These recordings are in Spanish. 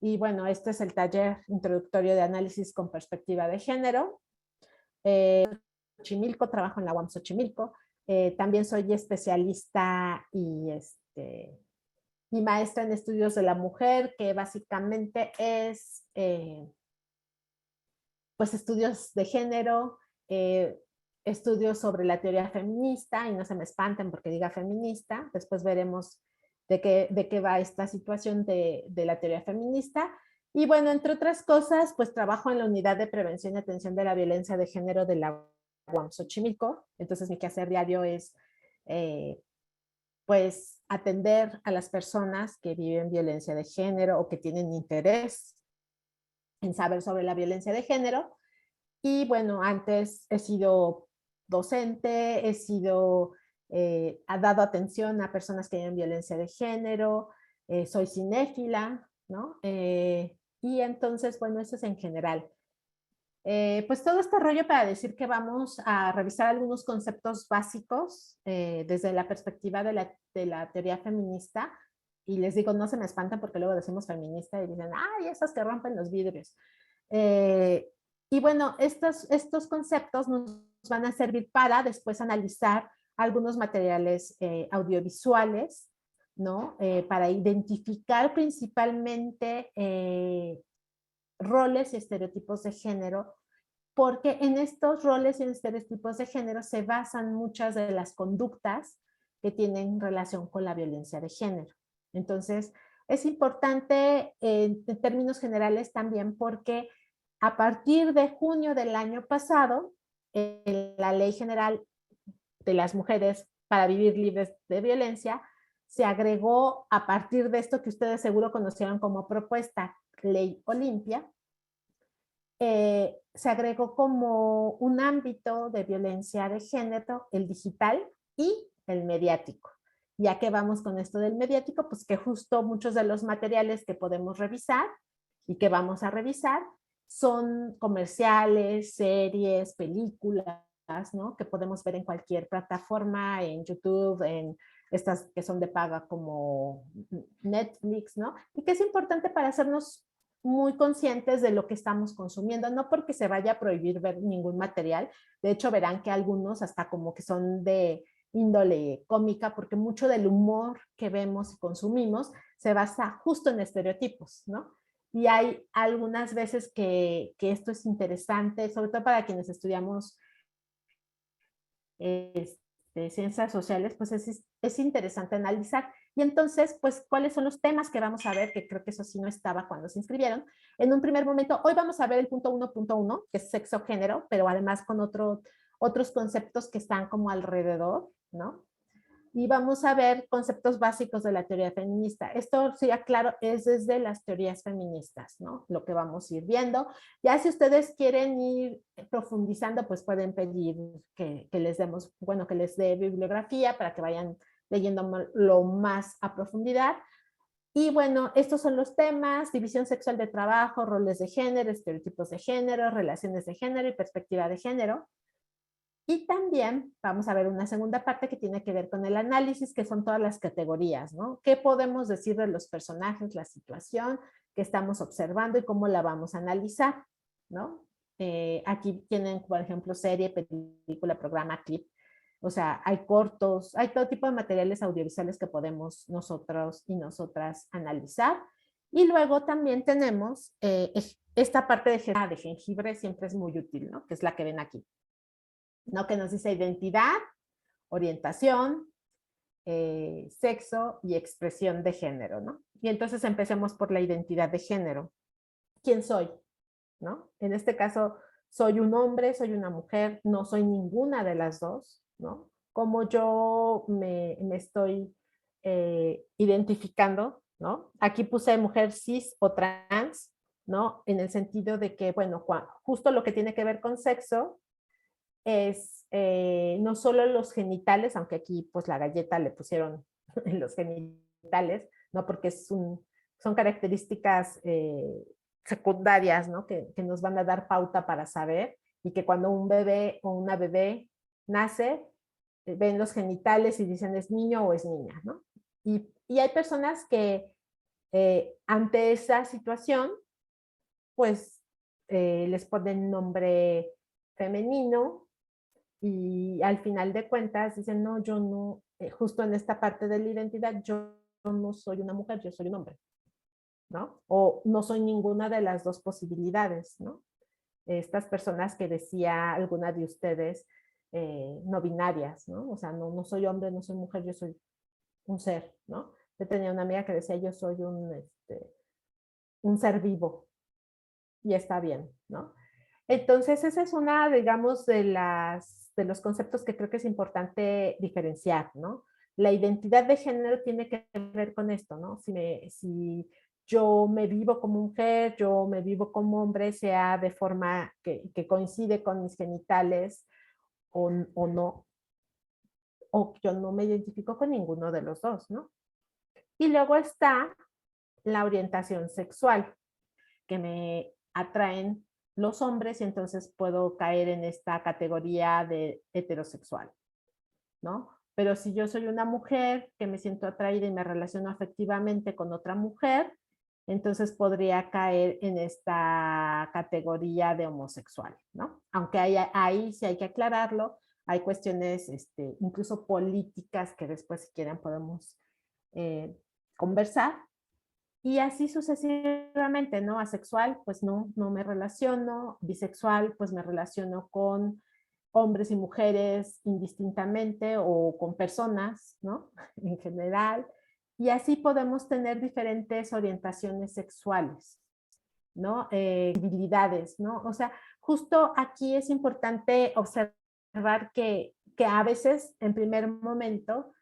Y bueno, este es el taller introductorio de análisis con perspectiva de género. Xochimilco, trabajo en la UAM Xochimilco. También soy especialista y maestra en estudios de la mujer, que básicamente es pues estudios de género, estudios sobre la teoría feminista, y no se me espanten porque diga feminista, después veremos de qué va esta situación de la teoría feminista. Y bueno, entre otras cosas, pues trabajo en la Unidad de Prevención y Atención de la Violencia de Género de la UAM Xochimilco. Entonces mi quehacer diario es pues atender a las personas que viven violencia de género o que tienen interés en saber sobre la violencia de género. Y bueno, antes he sido docente, ha dado atención a personas que tienen violencia de género, soy cinéfila, ¿no? Y entonces, bueno, eso es en general. Pues todo este rollo para decir que vamos a revisar algunos conceptos básicos desde la perspectiva de la teoría feminista. Y les digo, no se me espantan porque luego decimos feminista y dicen, ay, esas que rompen los vidrios. Eh, y bueno, estos conceptos nos van a servir para después analizar algunos materiales audiovisuales, ¿no? Para identificar principalmente roles y estereotipos de género, porque en estos roles y estereotipos de género se basan muchas de las conductas que tienen relación con la violencia de género. Entonces, es importante en términos generales también porque a partir de junio del año pasado, la Ley General de las Mujeres para Vivir Libres de Violencia se agregó a partir de esto que ustedes seguro conocieron como propuesta Ley Olimpia, se agregó como un ámbito de violencia de género, el digital y el mediático. Ya que vamos con esto del mediático, pues que justo muchos de los materiales que podemos revisar y que vamos a revisar son comerciales, series, películas, ¿no? Que podemos ver en cualquier plataforma, en YouTube, en estas que son de paga como Netflix, ¿no? Y que es importante para hacernos muy conscientes de lo que estamos consumiendo, no porque se vaya a prohibir ver ningún material, de hecho verán que algunos hasta como que son de índole cómica, porque mucho del humor que vemos y consumimos se basa justo en estereotipos, ¿no? Y hay algunas veces esto es interesante, sobre todo para quienes estudiamos ciencias sociales, pues es interesante analizar. Y entonces, pues, ¿cuáles son los temas que vamos a ver? Que creo que eso sí no estaba cuando se inscribieron. En un primer momento, hoy vamos a ver el punto 1.1, que es sexo-género, pero además con otros conceptos que están como alrededor, ¿no? Y vamos a ver conceptos básicos de la teoría feminista. Esto, sí, aclaro, es desde las teorías feministas, ¿no? Lo que vamos a ir viendo. Ya si ustedes quieren ir profundizando, pues pueden pedir que les demos, bueno, que les dé bibliografía para que vayan leyendo lo más a profundidad. Y bueno, estos son los temas: división sexual de trabajo, roles de género, estereotipos de género, relaciones de género y perspectiva de género. Y también vamos a ver una segunda parte que tiene que ver con el análisis, que son todas las categorías, ¿no? ¿Qué podemos decir de los personajes, la situación que estamos observando y cómo la vamos a analizar, ¿no? Aquí tienen, por ejemplo, serie, película, programa, clip. O sea, hay cortos, hay todo tipo de materiales audiovisuales que podemos nosotros y nosotras analizar. Y luego también tenemos esta parte de jengibre, siempre es muy útil, ¿no? Que es la que ven aquí, ¿no? Que nos dice identidad, orientación, sexo y expresión de género, ¿no? Y entonces empecemos por la identidad de género. ¿Quién soy? ¿No? En este caso, soy un hombre, soy una mujer, no soy ninguna de las dos, ¿no? Como yo me estoy identificando, ¿no? Aquí puse mujer cis o trans, ¿no? En el sentido de que, bueno, justo lo que tiene que ver con sexo es no solo los genitales, aunque aquí pues la galleta le pusieron en los genitales, ¿no? Porque son características secundarias, ¿no? Que nos van a dar pauta para saber, y que cuando un bebé o una bebé nace, ven los genitales y dicen es niño o es niña, ¿no? Y hay personas Ante esa situación, pues les ponen nombre femenino y al final de cuentas dicen, no, yo no, justo en esta parte de la identidad, yo no soy una mujer, yo soy un hombre, ¿no? O no soy ninguna de las dos posibilidades, ¿no? Estas personas que decía alguna de ustedes, no binarias, ¿no? O sea, no, no soy hombre, no soy mujer, yo soy un ser, ¿no? Yo tenía una amiga que decía, yo soy un ser vivo y está bien, ¿no? Entonces, esa es una, digamos, de los conceptos que creo que es importante diferenciar, ¿no? La identidad de género tiene que ver con esto, ¿no? Si yo me vivo como mujer, yo me vivo como hombre, sea de forma que coincide con mis genitales o no, o yo no me identifico con ninguno de los dos, ¿no? Y luego está la orientación sexual, que me atraen los hombres y entonces puedo caer en esta categoría de heterosexual, ¿no? Pero si yo soy una mujer que me siento atraída y me relaciono afectivamente con otra mujer, entonces podría caer en esta categoría de homosexual, ¿no? Aunque ahí sí hay que aclararlo, hay cuestiones incluso políticas que después si quieren podemos conversar, y así sucesivamente, ¿no? Asexual, pues no, no me relaciono. Bisexual, pues me relaciono con hombres y mujeres indistintamente o con personas, ¿no? En general. Y así podemos tener diferentes orientaciones sexuales, ¿no? Habilidades, ¿no? O sea, justo aquí es importante observar que a veces, en primer momento,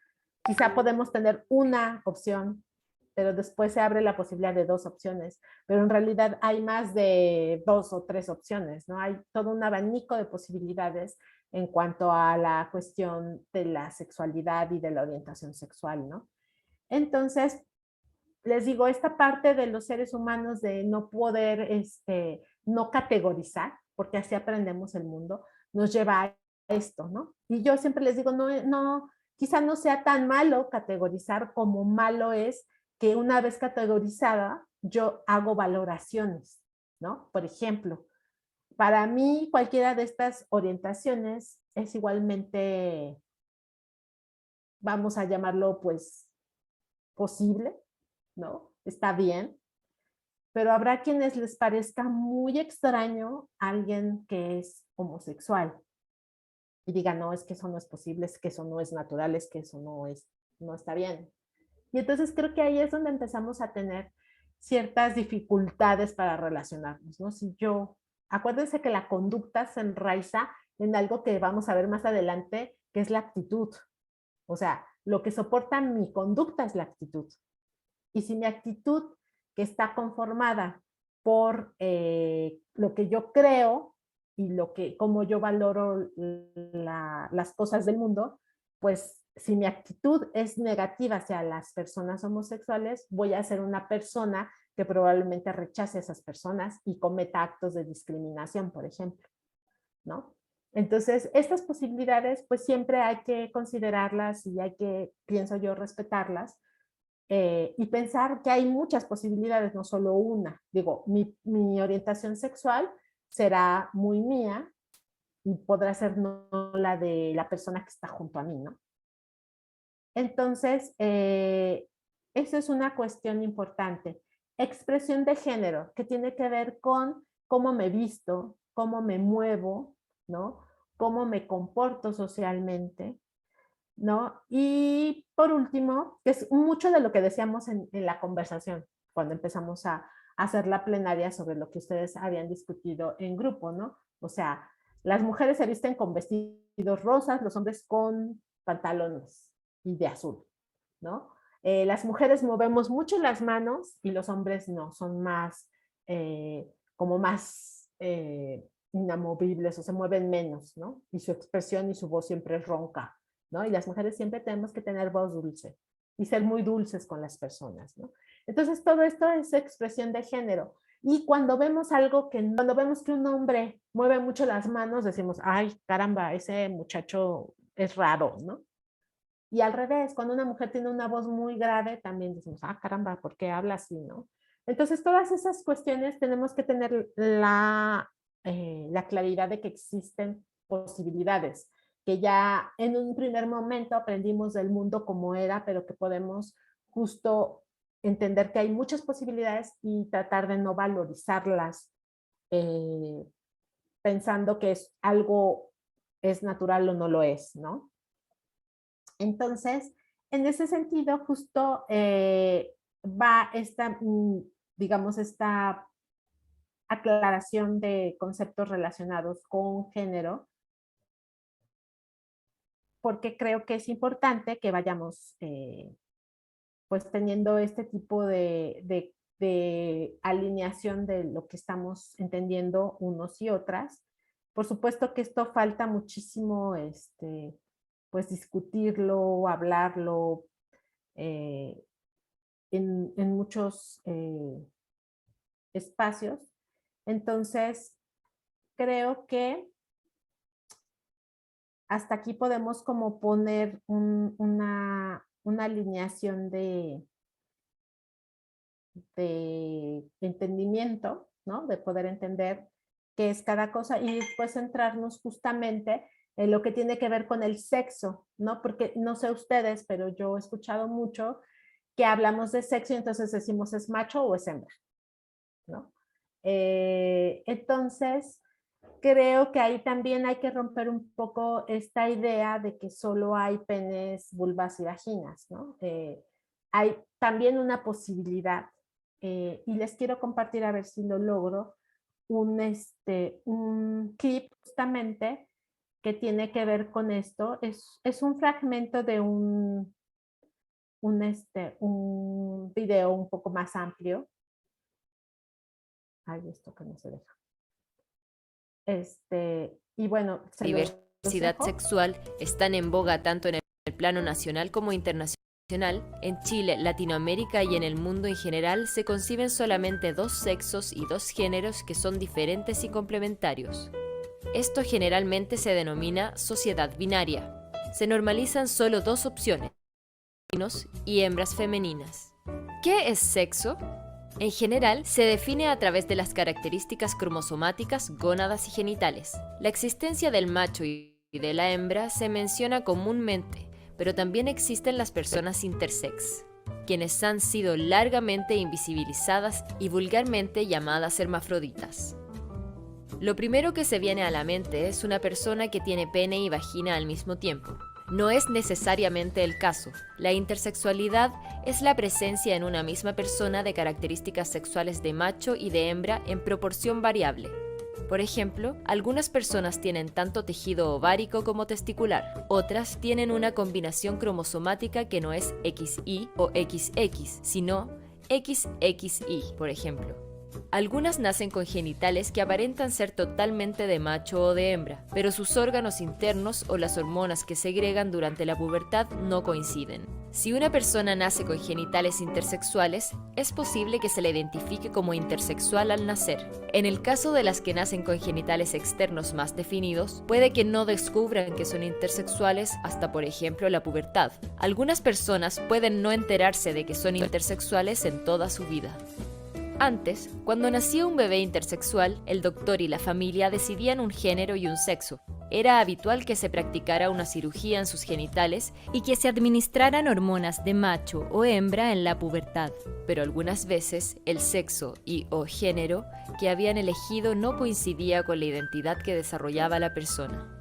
quizá podemos tener una opción, pero después se abre la posibilidad de dos opciones, pero en realidad hay más de dos o tres opciones, ¿no? Hay todo un abanico de posibilidades en cuanto a la cuestión de la sexualidad y de la orientación sexual, ¿no? Entonces, les digo, esta parte de los seres humanos de no poder, no categorizar, porque así aprendemos el mundo, nos lleva a esto, ¿no? Y yo siempre les digo, no, no, quizá no sea tan malo categorizar como malo es que una vez categorizada, yo hago valoraciones, ¿no? Por ejemplo, para mí cualquiera de estas orientaciones es igualmente, vamos a llamarlo pues posible, ¿no? Está bien, pero habrá quienes les parezca muy extraño a alguien que es homosexual y digan, no, es que eso no es posible, es que eso no es natural, es que eso no está bien. Y entonces creo que ahí es donde empezamos a tener ciertas dificultades para relacionarnos, ¿no? Si yo, acuérdense que la conducta se enraiza en algo que vamos a ver más adelante, que es la actitud. O sea, lo que soporta mi conducta es la actitud. Y si mi actitud, que está conformada por lo que yo creo y cómo yo valoro las cosas del mundo, pues si mi actitud es negativa hacia las personas homosexuales, voy a ser una persona que probablemente rechace a esas personas y cometa actos de discriminación, por ejemplo, ¿no? Entonces, estas posibilidades, pues siempre hay que considerarlas y hay que, pienso yo, respetarlas, y pensar que hay muchas posibilidades, no solo una. Digo, mi orientación sexual será muy mía y podrá ser no la de la persona que está junto a mí, ¿no? Entonces, eso es una cuestión importante. Expresión de género, que tiene que ver con cómo me visto, cómo me muevo, ¿no? Cómo me comporto socialmente, ¿no? Y por último, que es mucho de lo que decíamos en la conversación, cuando empezamos a hacer la plenaria sobre lo que ustedes habían discutido en grupo, ¿no? O sea, las mujeres se visten con vestidos rosas, los hombres con pantalones y de azul, ¿no? Las mujeres movemos mucho las manos y los hombres no, son más, como más inamovibles o se mueven menos, ¿no? Y su expresión y su voz siempre es ronca, ¿no? Y las mujeres siempre tenemos que tener voz dulce y ser muy dulces con las personas, ¿no? Entonces, todo esto es expresión de género. Y cuando vemos que un hombre mueve mucho las manos, decimos, ay, caramba, ese muchacho es raro, ¿no? Y al revés, cuando una mujer tiene una voz muy grave, también decimos, ah, caramba, ¿por qué habla así, no? Entonces, todas esas cuestiones tenemos que tener la claridad de que existen posibilidades, que ya en un primer momento aprendimos del mundo como era, pero que podemos justo entender que hay muchas posibilidades y tratar de no valorizarlas eh, pensando que es algo es natural o no lo es, ¿no? Entonces, en ese sentido, justo va esta, digamos, esta aclaración de conceptos relacionados con género, porque creo que es importante que vayamos pues teniendo este tipo de alineación de lo que estamos entendiendo unos y otras. Por supuesto que esto falta muchísimo, pues discutirlo, hablarlo eh, en muchos espacios. Entonces, creo que hasta aquí podemos como poner una alineación de entendimiento, ¿no? De poder entender qué es cada cosa y después centrarnos justamente en lo que tiene que ver con el sexo, ¿no? Porque no sé ustedes, pero yo he escuchado mucho que hablamos de sexo y entonces decimos es macho o es hembra, ¿no? Entonces, creo que ahí también hay que romper un poco esta idea de que solo hay penes, vulvas y vaginas, ¿no? Hay también una posibilidad, y les quiero compartir a ver si lo logro, un clip justamente que tiene que ver con esto. Es un fragmento de un video un poco más amplio. Ay, esto que no se deja. Y bueno, los Diversidad dejo. sexual están en boga tanto en el plano nacional como internacional. En Chile, Latinoamérica y en el mundo en general se conciben solamente dos sexos y dos géneros que son diferentes y complementarios. Esto generalmente se denomina sociedad binaria. Se normalizan solo dos opciones, masculinos y hembras femeninas. ¿Qué es sexo? En general, se define a través de las características cromosomáticas, gónadas y genitales. La existencia del macho y de la hembra se menciona comúnmente, pero también existen las personas intersex, quienes han sido largamente invisibilizadas y vulgarmente llamadas hermafroditas. Lo primero que se viene a la mente es una persona que tiene pene y vagina al mismo tiempo. No es necesariamente el caso. La intersexualidad es la presencia en una misma persona de características sexuales de macho y de hembra en proporción variable. Por ejemplo, algunas personas tienen tanto tejido ovárico como testicular. Otras tienen una combinación cromosomática que no es XY o XX, sino XXY, por ejemplo. Algunas nacen con genitales que aparentan ser totalmente de macho o de hembra, pero sus órganos internos o las hormonas que segregan durante la pubertad no coinciden. Si una persona nace con genitales intersexuales, es posible que se la identifique como intersexual al nacer. En el caso de las que nacen con genitales externos más definidos, puede que no descubran que son intersexuales hasta, por ejemplo, la pubertad. Algunas personas pueden no enterarse de que son intersexuales en toda su vida. Antes, cuando nacía un bebé intersexual, el doctor y la familia decidían un género y un sexo. Era habitual que se practicara una cirugía en sus genitales y que se administraran hormonas de macho o hembra en la pubertad. Pero algunas veces el sexo y o género que habían elegido no coincidía con la identidad que desarrollaba la persona.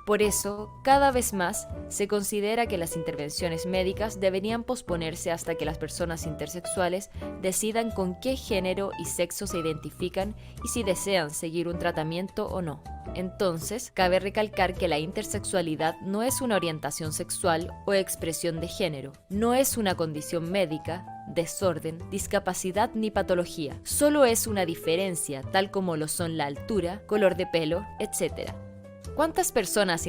Por eso, cada vez más, se considera que las intervenciones médicas deberían posponerse hasta que las personas intersexuales decidan con qué género y sexo se identifican y si desean seguir un tratamiento o no. Entonces, cabe recalcar que la intersexualidad no es una orientación sexual o expresión de género, no es una condición médica, desorden, discapacidad ni patología, solo es una diferencia tal como lo son la altura, color de pelo, etc. ¿Cuántas personas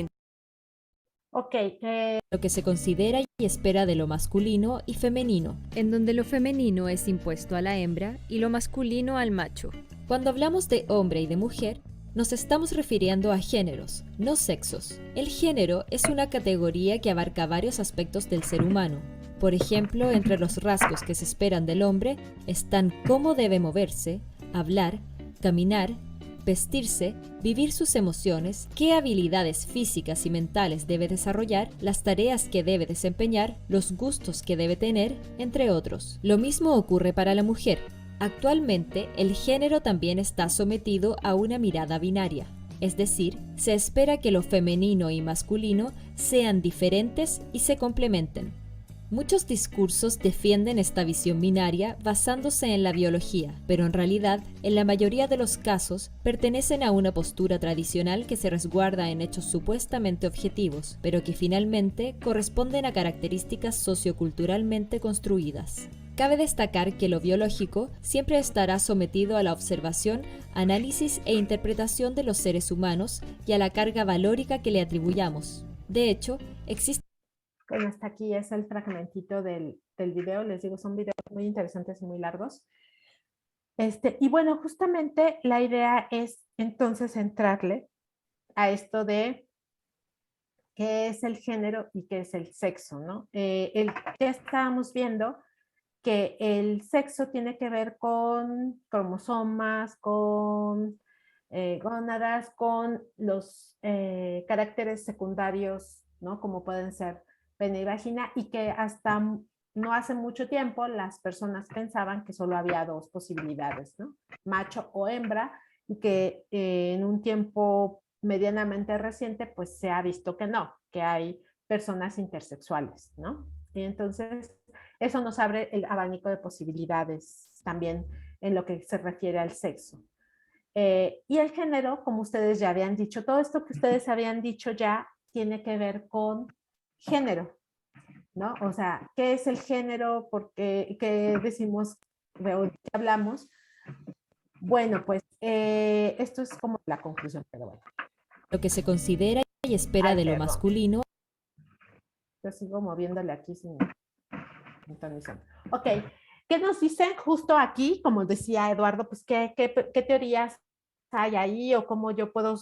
Ok, lo que se considera y espera de lo masculino y femenino, en donde lo femenino es impuesto a la hembra y lo masculino al macho? Cuando hablamos de hombre y de mujer, Nos estamos refiriendo a géneros, no sexos. El género es una categoría que abarca varios aspectos del ser humano. Por ejemplo, entre los rasgos que se esperan del hombre están cómo debe moverse, hablar, caminar, vestirse, vivir sus emociones, qué habilidades físicas y mentales debe desarrollar, las tareas que debe desempeñar, los gustos que debe tener, entre otros. Lo mismo ocurre para la mujer. Actualmente, el género también está sometido a una mirada binaria, es decir, se espera que lo femenino y masculino sean diferentes y se complementen. Muchos discursos defienden esta visión binaria basándose en la biología, pero en realidad, en la mayoría de los casos, pertenecen a una postura tradicional que se resguarda en hechos supuestamente objetivos, pero que finalmente corresponden a características socioculturalmente construidas. Cabe destacar que lo biológico siempre estará sometido a la observación, análisis e interpretación de los seres humanos y a la carga valórica que le atribuyamos. De hecho, existe. Bueno, hasta aquí es el fragmentito del video. Les digo, son videos muy interesantes y muy largos. Y bueno, justamente la idea es entonces entrarle a esto de qué es el género y qué es el sexo, ¿no? Ya estábamos viendo que el sexo tiene que ver con cromosomas, con gónadas, con los caracteres secundarios, ¿no? Como pueden ser pene y vagina, y que hasta no hace mucho tiempo las personas pensaban que solo había dos posibilidades, ¿no? Macho o hembra, y que en un tiempo medianamente reciente, pues se ha visto que no, que hay personas intersexuales, ¿no? Y entonces eso nos abre el abanico de posibilidades también en lo que se refiere al sexo. Y el género, como ustedes ya habían dicho, todo esto que ustedes habían dicho ya tiene que ver con género, ¿no? O sea, ¿qué es el género? ¿Por qué, qué decimos, de hoy que hablamos? Bueno, pues esto es como la conclusión, pero bueno. Lo que se considera y espera Ay, de lo perdón. masculino. Yo sigo moviéndole aquí sin sintonizar. Ok, ¿qué nos dicen justo aquí? Como decía Eduardo, pues qué teorías hay ahí o cómo yo puedo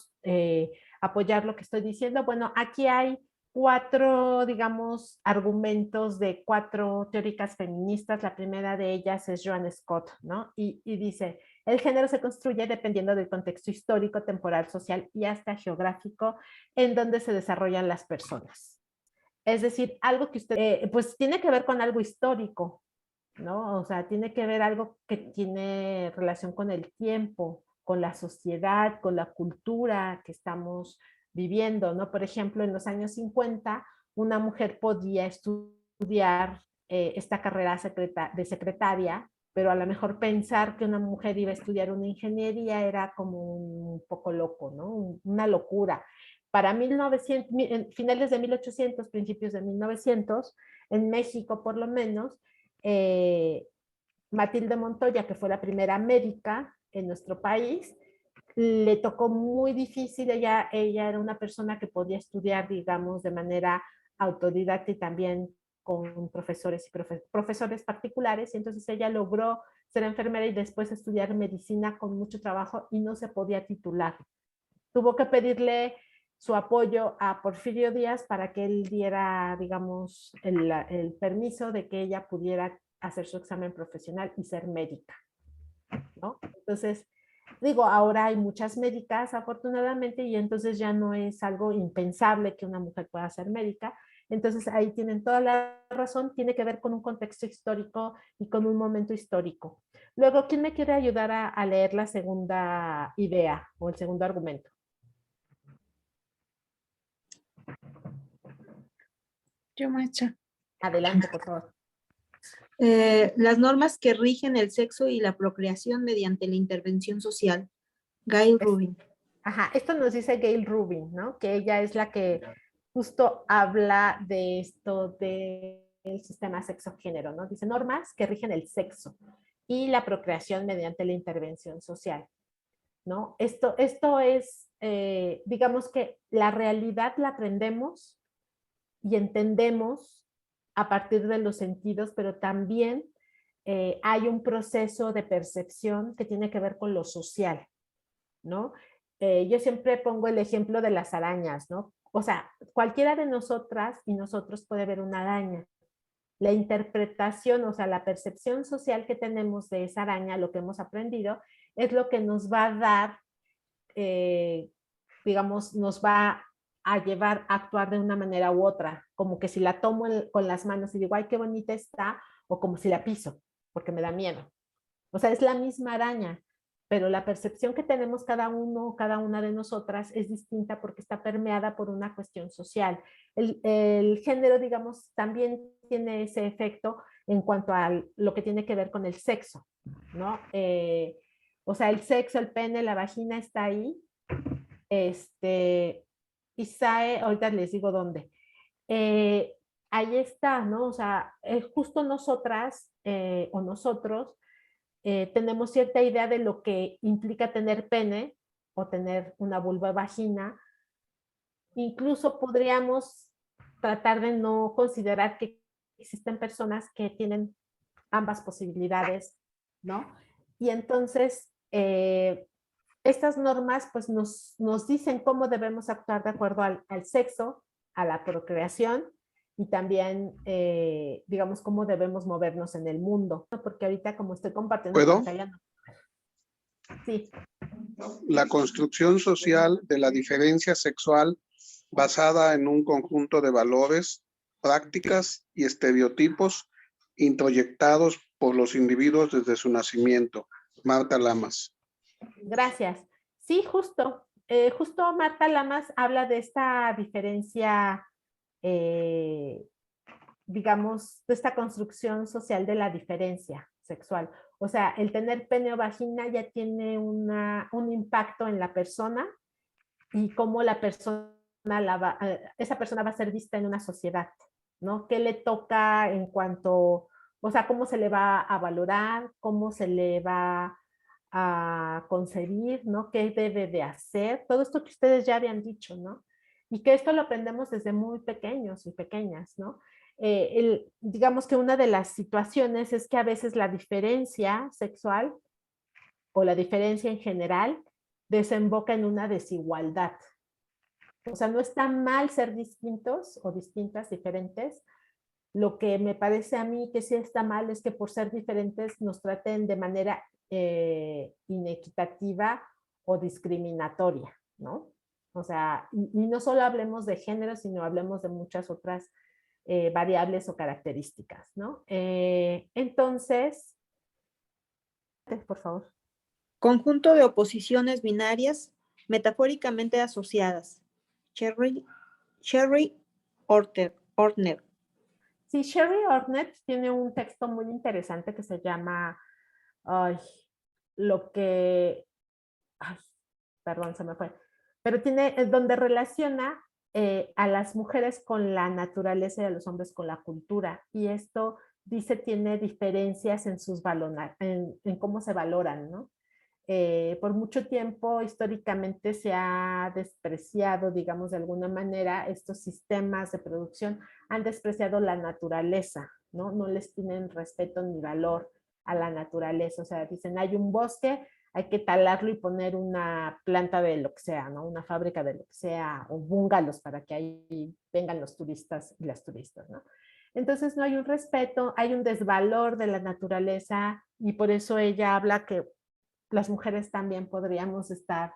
apoyar lo que estoy diciendo. Bueno, aquí hay cuatro, digamos, argumentos de cuatro teóricas feministas. La primera de ellas es Joan Scott, ¿no? Y dice, el género se construye dependiendo del contexto histórico, temporal, social y hasta geográfico en donde se desarrollan las personas. Es decir, algo que usted, pues tiene que ver con algo histórico, ¿no? O sea, tiene que ver algo que tiene relación con el tiempo, con la sociedad, con la cultura que estamos viviendo, ¿no? Por ejemplo, en los años 50, una mujer podía estudiar esta carrera de secretaria, pero a lo mejor pensar que una mujer iba a estudiar una ingeniería era como un poco loco, ¿no? Una locura. Para 1900, finales de 1800, principios de 1900, en México por lo menos, Matilde Montoya, que fue la primera médica en nuestro país, le tocó muy difícil. Ella era una persona que podía estudiar, digamos, de manera autodidacta y también con profesores y profesores particulares, y entonces ella logró ser enfermera y después estudiar medicina con mucho trabajo y no se podía titular. Tuvo que pedirle su apoyo a Porfirio Díaz para que él diera, digamos, el permiso de que ella pudiera hacer su examen profesional y ser médica, ¿no? Entonces, digo, ahora hay muchas médicas afortunadamente y entonces ya no es algo impensable que una mujer pueda ser médica. Entonces ahí tienen toda la razón, tiene que ver con un contexto histórico y con un momento histórico. Luego, ¿quién me quiere ayudar a leer la segunda idea o el segundo argumento? Yo, maestra. Adelante, por favor. Las normas que rigen el sexo y la procreación mediante la intervención social. Gail Rubin. Ajá, esto nos dice Gail Rubin, ¿no? Que ella es la que justo habla de esto del sistema sexo-género, ¿no? Dice normas que rigen el sexo y la procreación mediante la intervención social, ¿no? Esto es, digamos que la realidad la aprendemos y entendemos a partir de los sentidos, pero también hay un proceso de percepción que tiene que ver con lo social, ¿no? yo siempre pongo el ejemplo de las arañas, ¿no? O sea, cualquiera de nosotras y nosotros puede ver una araña. La interpretación, o sea, la percepción social que tenemos de esa araña, lo que hemos aprendido, es lo que nos va a dar, digamos, nos va a llevar a actuar de una manera u otra, como que si la tomo con las manos y digo, ay, qué bonita está, o como si la piso, porque me da miedo. O sea, es la misma araña, pero la percepción que tenemos cada uno, cada una de nosotras es distinta porque está permeada por una cuestión social. El género, digamos, también tiene ese efecto en cuanto a lo que tiene que ver con el sexo, ¿no? O sea, el sexo, el pene, la vagina está ahí. Isae, ahorita les digo dónde. Eh, Ahí está, ¿no? O sea, justo nosotras o nosotros tenemos cierta idea de lo que implica tener pene o tener una vulva vagina. Incluso podríamos tratar de no considerar que existen personas que tienen ambas posibilidades, ¿no? Y entonces, estas normas pues nos dicen cómo debemos actuar de acuerdo al sexo, a la procreación y también, digamos, cómo debemos movernos en el mundo, ¿no? Porque ahorita como estoy compartiendo ¿Puedo? pantalla, no. Sí, La construcción social de la diferencia sexual basada en un conjunto de valores, prácticas y estereotipos introyectados por los individuos desde su nacimiento. Marta Lamas. gracias. Sí, justo Marta Lamas habla de esta diferencia, digamos, de esta construcción social de la diferencia sexual. O sea, el tener pene o vagina ya tiene un impacto en la persona y cómo la persona esa persona va a ser vista en una sociedad, ¿no? ¿Qué le toca en cuanto, o sea, cómo se le va a valorar, cómo se le va a concebir, ¿no? ¿Qué debe de hacer? Todo esto que ustedes ya habían dicho, ¿no? Y que esto lo aprendemos desde muy pequeños y pequeñas, ¿no? Digamos que una de las situaciones es que a veces la diferencia sexual o la diferencia en general desemboca en una desigualdad. O sea, no está mal ser distintos o distintas, diferentes. Lo que me parece a mí que sí está mal es que por ser diferentes nos traten de manera inequitativa o discriminatoria, ¿no? O sea, y no solo hablemos de género, sino hablemos de muchas otras variables o características, ¿no? Entonces, por favor. Conjunto de oposiciones binarias metafóricamente asociadas. Sherry Ortner. Sí, Sherry Ortner tiene un texto muy interesante que se llama ay, lo que, ay, perdón, se me fue, pero tiene donde relaciona a las mujeres con la naturaleza y a los hombres con la cultura. Y esto dice tiene diferencias en sus en cómo se valoran, ¿no? Por mucho tiempo históricamente se ha despreciado, digamos de alguna manera, estos sistemas de producción han despreciado la naturaleza, ¿no? No les tienen respeto ni valor a la naturaleza, o sea, dicen hay un bosque, hay que talarlo y poner una planta de lo que sea, ¿no? Una fábrica de lo que sea, o bungalows para que ahí vengan los turistas y las turistas, ¿no? Entonces no hay un respeto, hay un desvalor de la naturaleza y por eso ella habla que las mujeres también podríamos estar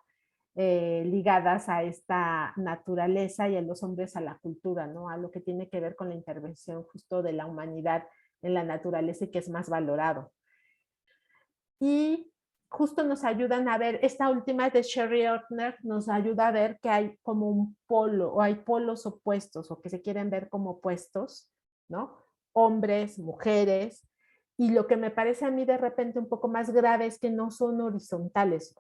ligadas a esta naturaleza y a los hombres a la cultura, ¿no? A lo que tiene que ver con la intervención justo de la humanidad en la naturaleza y que es más valorado. Y justo nos ayudan a ver, esta última de Sherry Ortner nos ayuda a ver que hay como un polo o hay polos opuestos o que se quieren ver como opuestos, ¿no? Hombres, mujeres, y lo que me parece a mí de repente un poco más grave es que no son horizontales,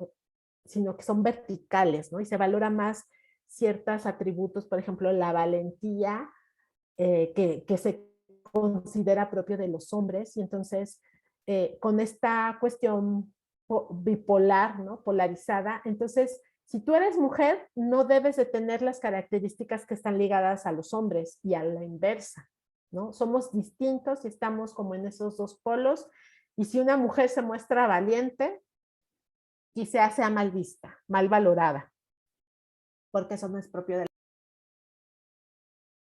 sino que son verticales, ¿no? Y se valora más ciertos atributos, por ejemplo, la valentía, que se considera propio de los hombres, y entonces con esta cuestión bipolar, ¿no? Polarizada, entonces si tú eres mujer, no debes de tener las características que están ligadas a los hombres y a la inversa, ¿no? Somos distintos y estamos como en esos dos polos, y si una mujer se muestra valiente, quizá sea mal vista, mal valorada, porque eso no es propio de